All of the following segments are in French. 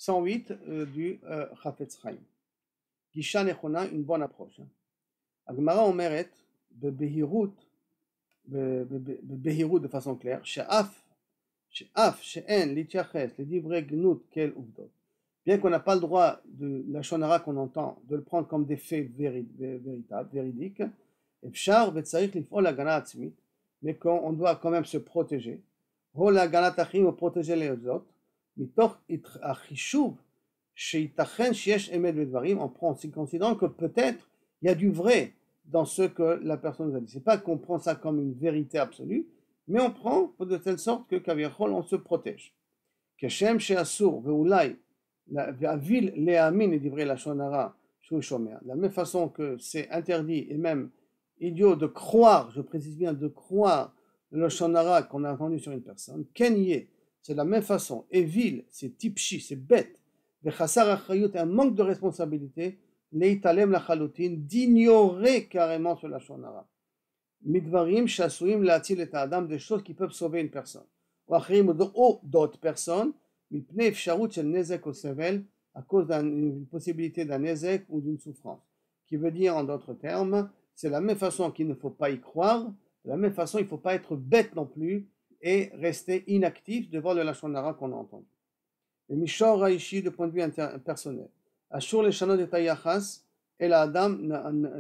108 du Chafetz Chaim. Gisha Nechona, une bonne approche. Agmara Omeret, bebehirut, de façon claire, she'af she'en litiaches le divrei gnut kel uvdot. Bien qu'on n'a pas le droit de la shonara qu'on entend, de le prendre comme des faits véritables, véridiques, efshar vetzarich lif'ol hagana atzmit, mais qu'on doit quand même se protéger. Hol haganat achim, ou protéger les autres. Mitoch achishuv sheitachen sheyesh emet bedvarim, on prend en considérant que peut-être il y a du vrai dans ce que la personne nous a dit. C'est pas qu'on prend ça comme une vérité absolue, mais on prend de telle sorte que kaviachol on se protège. Keshem she'asur ve'ulai ve'avil le'amin et divrei lashon hara shu shomer. De la même façon que c'est interdit et même idiot de croire, je précise bien de croire le lashon hara qu'on a entendu sur une personne. Kenye, c'est de la même façon. Evil, c'est tipshi, c'est bête. Ve'chasar achrayut, un manque de responsabilité. Leitalem la chalutin, d'ignorer carrément ce lashon hara. Midvarim shasuim la'atil et adam, des choses qui peuvent sauver une personne. Ou achrim ou d'autres personnes, mipnei efsharut shel nezek ou sevel, à cause d'une possibilité d'un nezek ou d'une souffrance. Qui veut dire en d'autres termes, c'est la même façon qu'il ne faut pas y croire, de la même façon il ne faut pas être bête non plus et rester inactif devant le lashon hara qu'on a entendu. Le mishor raïchi de point de vue personnel. Ashur le shanot et tayachas, et la adam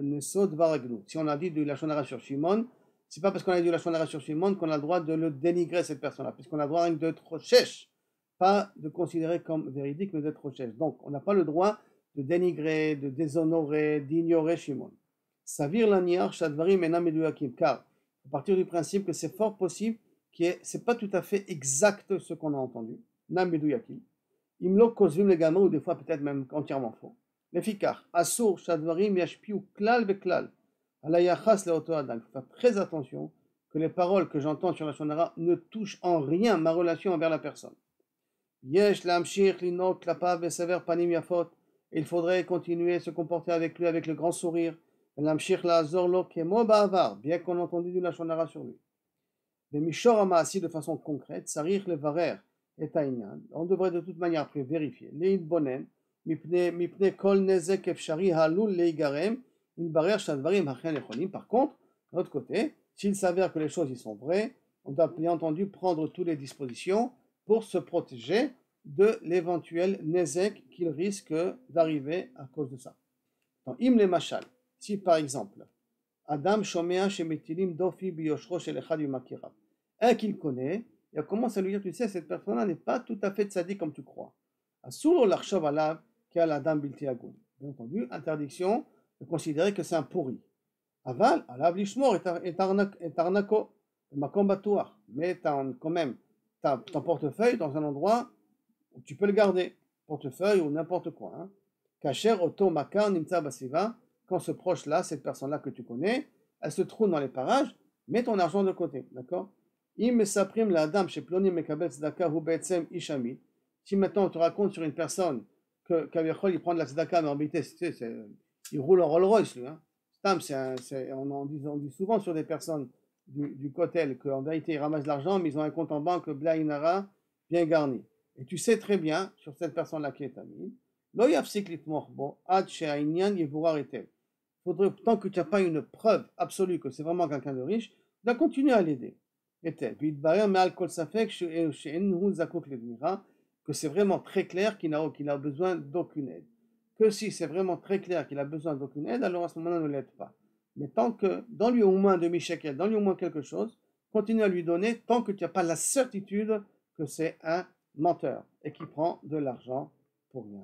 nesod varagnu. Si on a dit du lashon hara sur Shimon, c'est pas parce qu'on a dit du lashon hara sur Shimon qu'on a le droit de le dénigrer cette personne-là, puisqu'on a le droit d'être rochesh, pas de considérer comme véridique, mais d'être rochesh. Donc on n'a pas le droit de dénigrer, de déshonorer, d'ignorer Shimon. Savir laniar shadvarim enam meduyakim, car à partir du principe que c'est fort possible que c'est pas tout à fait exact ce qu'on a entendu. Nam meduyakim. Imlo kozvim legama, ou des fois peut-être même entièrement faux. Lefikach, asur shadvarim yashpiu klal beklal, alayachas leoto adam. Il faut faire très attention que les paroles que j'entends sur la lashon hara ne touchent en rien ma relation envers la personne. Yesh lamshich linok klapav besever panim yafot. Il faudrait continuer à se comporter avec lui avec le grand sourire. Lamshich laazor lo kemo ba'avar, bien qu'on a entendu du lashon hara sur lui. Le mishor ha'maasi, de façon concrète, sarich levarer. On devrait de toute manière vérifier. Leitbonen, mipne kol nezek efshari halul leigarem, inbarer shadvarim hachen echolim. Par contre, de l'autre côté, s'il s'avère que les choses y sont vraies, on doit bien entendu prendre toutes les dispositions pour se protéger de l'éventuel nezek qu'il risque d'arriver à cause de ça. Dans Im le Machal, si par exemple, Adam shomea shemetilim dofi biyoshro shel echad yumakirav, un qu'il connaît, et on commence à lui dire, tu sais, cette personne-là n'est pas tout à fait tzaddik comme tu crois. Asur l'archov alav qu'à l'adam bilti agun. Bien entendu, interdiction de considérer que c'est un pourri. Aval, alav lishmor et arnako, makom batuach. Mais quand même, ton portefeuille dans un endroit où tu peux le garder. Portefeuille ou n'importe quoi. Hein. Kacher oto makar nimtza basiva, quand ce proche-là, cette personne-là que tu connais, elle se trouve dans les parages, mets ton argent de côté. D'accord? Si maintenant on te raconte sur une personne que il prend de la tzedaka, mais en réalité il roule en Rolls Royce lui, hein. On dit souvent sur des personnes du kotel qu'en vérité ils ramassent de l'argent, mais ils ont un compte en banque blainara bien garni. Et tu sais très bien sur cette personne-là qui est amie, faudrait, tant que tu n'as pas une preuve absolue que c'est vraiment quelqu'un de riche, de continuer à l'aider. Que c'est vraiment très clair qu'il n'a besoin d'aucune aide. Que si c'est vraiment très clair qu'il a besoin d'aucune aide, alors à ce moment-là, ne l'aide pas. Mais tant que, donne-lui au moins demi-shekel, donne-lui au moins quelque chose, continue à lui donner tant que tu n'as pas la certitude que c'est un menteur et qu'il prend de l'argent pour rien.